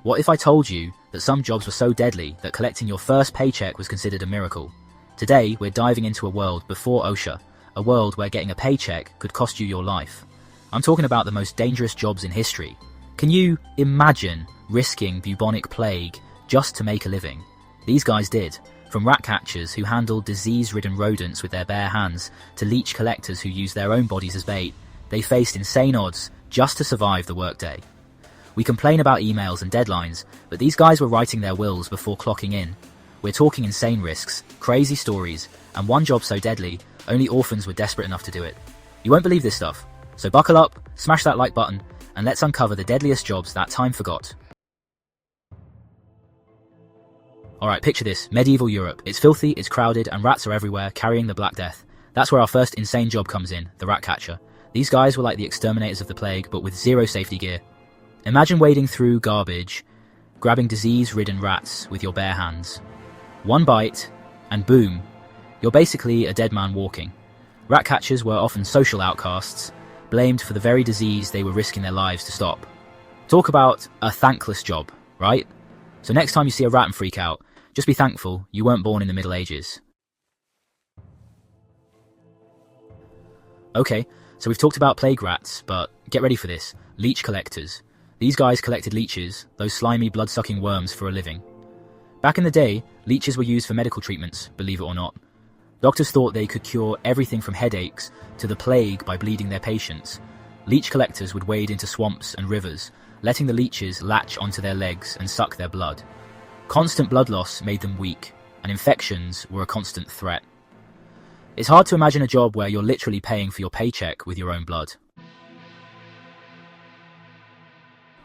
What if I told you that some jobs were so deadly that collecting your first paycheck was considered a miracle? Today, we're diving into a world before OSHA, a world where getting a paycheck could cost you your life. I'm talking about the most dangerous jobs in history. Can you imagine risking bubonic plague just to make a living? These guys did. From rat catchers who handled disease-ridden rodents with their bare hands to leech collectors who used their own bodies as bait, they faced insane odds just to survive the workday. We complain about emails and deadlines, but these guys were writing their wills before clocking in. We're talking insane risks, crazy stories, and one job so deadly, only orphans were desperate enough to do it. You won't believe this stuff, so buckle up, smash that like button, and let's uncover the deadliest jobs that time forgot. Alright, picture this, medieval Europe. It's filthy, it's crowded, and rats are everywhere, carrying the Black Death. That's where our first insane job comes in, the rat catcher. These guys were like the exterminators of the plague, but with zero safety gear. Imagine wading through garbage, grabbing disease-ridden rats with your bare hands. One bite, and boom, you're basically a dead man walking. Rat catchers were often social outcasts, blamed for the very disease they were risking their lives to stop. Talk about a thankless job, right? So next time you see a rat and freak out, just be thankful you weren't born in the Middle Ages. Okay, so we've talked about plague rats, but get ready for this, leech collectors. These guys collected leeches, those slimy blood-sucking worms, for a living. Back in the day, leeches were used for medical treatments, believe it or not. Doctors thought they could cure everything from headaches to the plague by bleeding their patients. Leech collectors would wade into swamps and rivers, letting the leeches latch onto their legs and suck their blood. Constant blood loss made them weak, and infections were a constant threat. It's hard to imagine a job where you're literally paying for your paycheck with your own blood.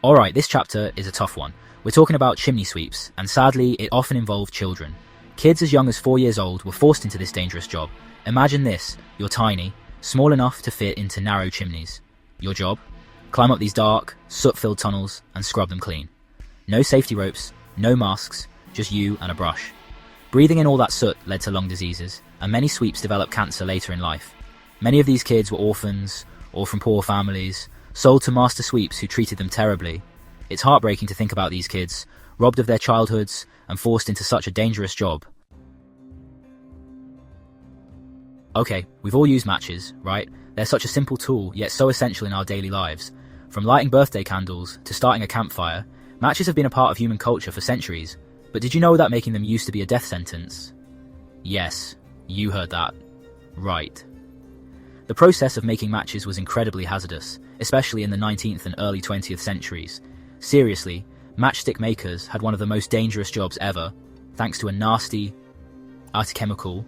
Alright, this chapter is a tough one. We're talking about chimney sweeps, and sadly, it often involved children. Kids as young as 4 years old were forced into this dangerous job. Imagine this, you're tiny, small enough to fit into narrow chimneys. Your job? Climb up these dark, soot-filled tunnels and scrub them clean. No safety ropes, no masks, just you and a brush. Breathing in all that soot led to lung diseases, and many sweeps developed cancer later in life. Many of these kids were orphans, or from poor families, sold to master sweeps who treated them terribly. It's heartbreaking to think about these kids, robbed of their childhoods and forced into such a dangerous job. Okay, we've all used matches, right? They're such a simple tool, yet so essential in our daily lives. From lighting birthday candles to starting a campfire, matches have been a part of human culture for centuries. But did you know that making them used to be a death sentence? Yes, you heard that. Right. The process of making matches was incredibly hazardous, especially in the 19th and early 20th centuries. Seriously, matchstick makers had one of the most dangerous jobs ever, thanks to a nasty chemical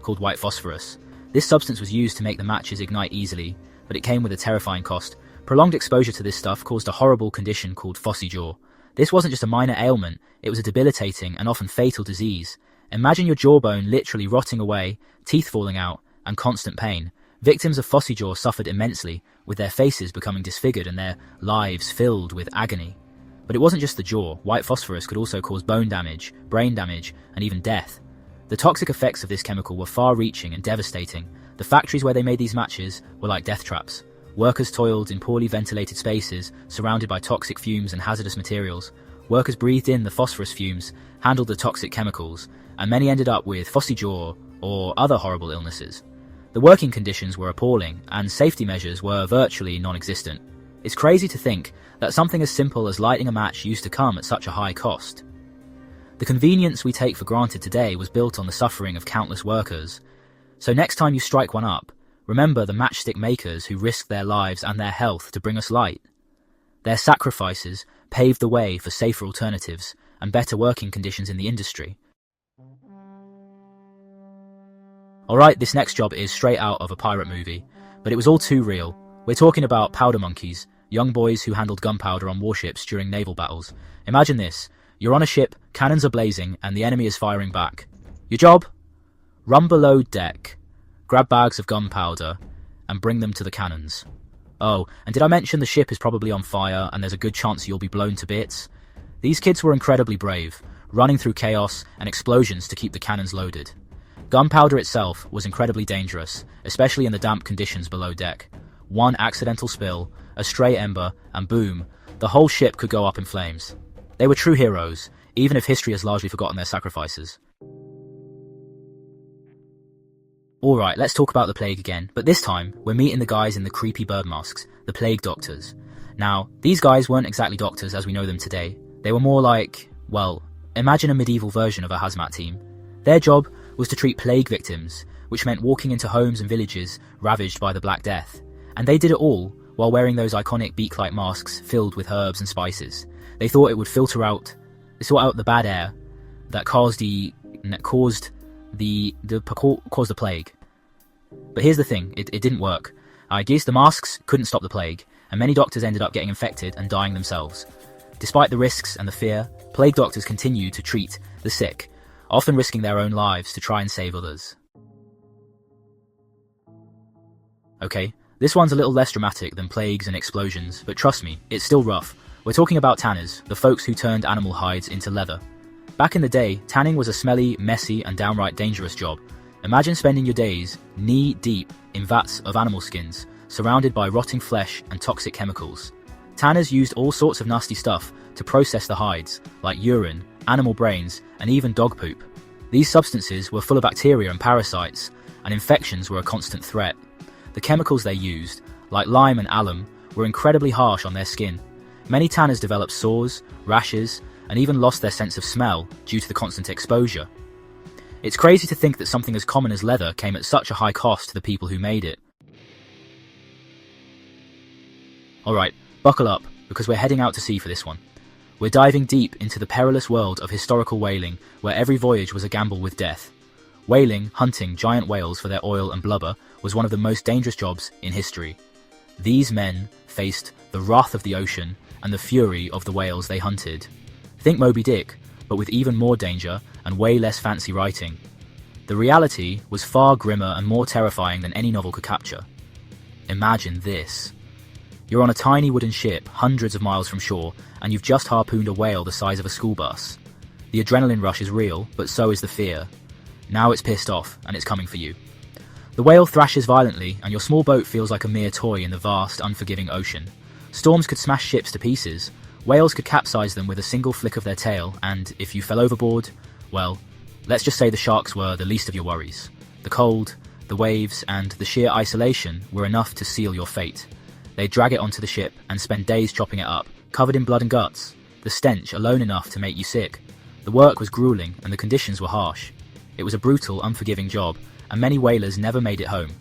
called white phosphorus. This substance was used to make the matches ignite easily, but it came with a terrifying cost. Prolonged exposure to this stuff caused a horrible condition called phossy jaw. This wasn't just a minor ailment, it was a debilitating and often fatal disease. Imagine your jawbone literally rotting away, teeth falling out, and constant pain. Victims of phossy jaw suffered immensely, with their faces becoming disfigured and their lives filled with agony. But it wasn't just the jaw. White phosphorus could also cause bone damage, brain damage, and even death. The toxic effects of this chemical were far-reaching and devastating. The factories where they made these matches were like death traps. Workers toiled in poorly ventilated spaces, surrounded by toxic fumes and hazardous materials. Workers breathed in the phosphorus fumes, handled the toxic chemicals, and many ended up with phossy jaw or other horrible illnesses. The working conditions were appalling, and safety measures were virtually non-existent. It's crazy to think that something as simple as lighting a match used to come at such a high cost. The convenience we take for granted today was built on the suffering of countless workers. So next time you strike one up, remember the matchstick makers who risked their lives and their health to bring us light. Their sacrifices paved the way for safer alternatives and better working conditions in the industry. Alright, this next job is straight out of a pirate movie, but it was all too real. We're talking about powder monkeys, young boys who handled gunpowder on warships during naval battles. Imagine this, you're on a ship, cannons are blazing, and the enemy is firing back. Your job? Run below deck, grab bags of gunpowder, and bring them to the cannons. Oh, and did I mention the ship is probably on fire and there's a good chance you'll be blown to bits? These kids were incredibly brave, running through chaos and explosions to keep the cannons loaded. Gunpowder itself was incredibly dangerous, especially in the damp conditions below deck. One accidental spill, a stray ember, and boom, the whole ship could go up in flames. They were true heroes, even if history has largely forgotten their sacrifices. Alright, let's talk about the plague again, but this time, we're meeting the guys in the creepy bird masks, the plague doctors. Now, these guys weren't exactly doctors as we know them today. They were more like, well, imagine a medieval version of a hazmat team. Their job was to treat plague victims, which meant walking into homes and villages ravaged by the Black Death. And they did it all while wearing those iconic beak-like masks filled with herbs and spices. They thought it would sort out the bad air that caused the plague. But here's the thing, it didn't work. I guess the masks couldn't stop the plague, and many doctors ended up getting infected and dying themselves. Despite the risks and the fear, plague doctors continued to treat the sick, often risking their own lives to try and save others. Okay, this one's a little less dramatic than plagues and explosions, but trust me, it's still rough. We're talking about tanners, the folks who turned animal hides into leather. Back in the day, tanning was a smelly, messy, and downright dangerous job. Imagine spending your days knee-deep in vats of animal skins, surrounded by rotting flesh and toxic chemicals. Tanners used all sorts of nasty stuff to process the hides, like urine, animal brains, and even dog poop. These substances were full of bacteria and parasites, and infections were a constant threat. The chemicals they used, like lime and alum, were incredibly harsh on their skin. Many tanners developed sores, rashes, and even lost their sense of smell due to the constant exposure. It's crazy to think that something as common as leather came at such a high cost to the people who made it. Alright, buckle up, because we're heading out to sea for this one. We're diving deep into the perilous world of historical whaling, where every voyage was a gamble with death. Whaling, hunting giant whales for their oil and blubber, was one of the most dangerous jobs in history. These men faced the wrath of the ocean and the fury of the whales they hunted. Think Moby Dick, but with even more danger and way less fancy writing. The reality was far grimmer and more terrifying than any novel could capture. Imagine this. You're on a tiny wooden ship hundreds of miles from shore, and you've just harpooned a whale the size of a school bus. The adrenaline rush is real, but so is the fear. Now it's pissed off, and it's coming for you. The whale thrashes violently, and your small boat feels like a mere toy in the vast, unforgiving ocean. Storms could smash ships to pieces. Whales could capsize them with a single flick of their tail, and if you fell overboard, well, let's just say the sharks were the least of your worries. The cold, the waves, and the sheer isolation were enough to seal your fate. They'd drag it onto the ship and spend days chopping it up, covered in blood and guts, the stench alone enough to make you sick. The work was grueling and the conditions were harsh. It was a brutal, unforgiving job, and many whalers never made it home.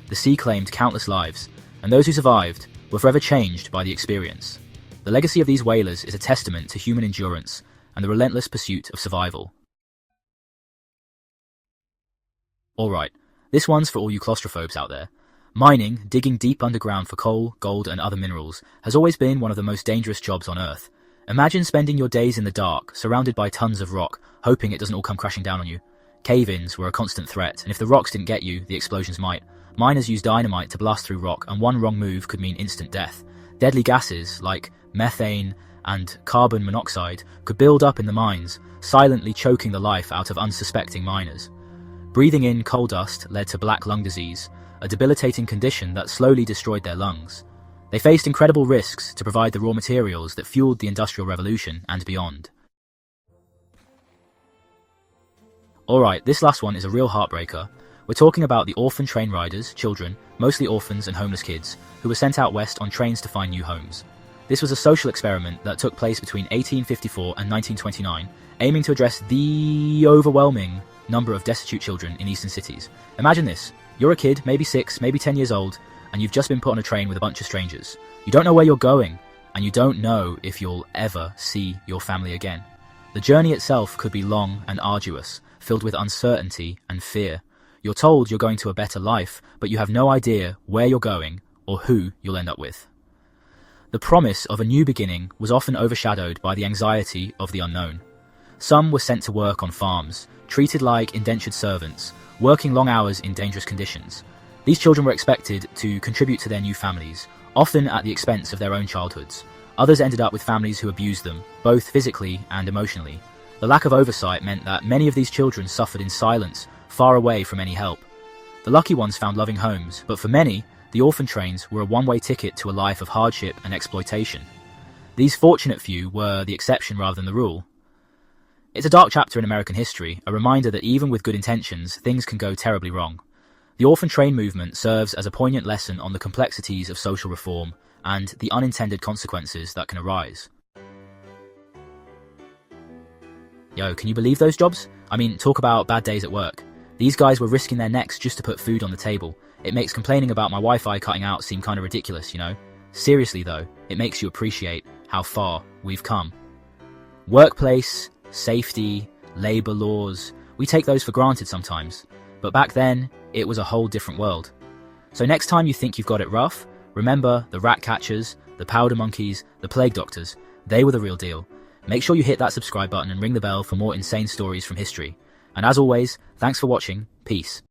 The sea claimed countless lives, and those who survived were forever changed by the experience. The legacy of these whalers is a testament to human endurance and the relentless pursuit of survival. Alright, this one's for all you claustrophobes out there. Mining, digging deep underground for coal, gold, and other minerals, has always been one of the most dangerous jobs on Earth. Imagine spending your days in the dark, surrounded by tons of rock, hoping it doesn't all come crashing down on you. Cave-ins were a constant threat, and if the rocks didn't get you, the explosions might. Miners used dynamite to blast through rock, and one wrong move could mean instant death. Deadly gases, like methane and carbon monoxide, could build up in the mines, silently choking the life out of unsuspecting miners. Breathing in coal dust led to black lung disease, a debilitating condition that slowly destroyed their lungs. They faced incredible risks to provide the raw materials that fueled the Industrial Revolution and beyond. Alright, this last one is a real heartbreaker. We're talking about the orphan train riders, children, mostly orphans and homeless kids, who were sent out west on trains to find new homes. This was a social experiment that took place between 1854 and 1929, aiming to address the overwhelming number of destitute children in eastern cities. Imagine this. You're a kid, maybe 6, maybe 10 years old, and you've just been put on a train with a bunch of strangers. You don't know where you're going, and you don't know if you'll ever see your family again. The journey itself could be long and arduous, filled with uncertainty and fear. You're told you're going to a better life, but you have no idea where you're going or who you'll end up with. The promise of a new beginning was often overshadowed by the anxiety of the unknown. Some were sent to work on farms, treated like indentured servants, working long hours in dangerous conditions. These children were expected to contribute to their new families, often at the expense of their own childhoods. Others ended up with families who abused them, both physically and emotionally. The lack of oversight meant that many of these children suffered in silence, far away from any help. The lucky ones found loving homes, but for many, the orphan trains were a one-way ticket to a life of hardship and exploitation. These fortunate few were the exception rather than the rule. It's a dark chapter in American history, a reminder that even with good intentions, things can go terribly wrong. The orphan train movement serves as a poignant lesson on the complexities of social reform and the unintended consequences that can arise. Yo, can you believe those jobs? I mean, talk about bad days at work. These guys were risking their necks just to put food on the table. It makes complaining about my Wi-Fi cutting out seem kind of ridiculous, you know? Seriously though, it makes you appreciate how far we've come. Workplace, safety, labour laws, we take those for granted sometimes. But back then, it was a whole different world. So next time you think you've got it rough, remember the rat catchers, the powder monkeys, the plague doctors, they were the real deal. Make sure you hit that subscribe button and ring the bell for more insane stories from history. And as always, thanks for watching. Peace.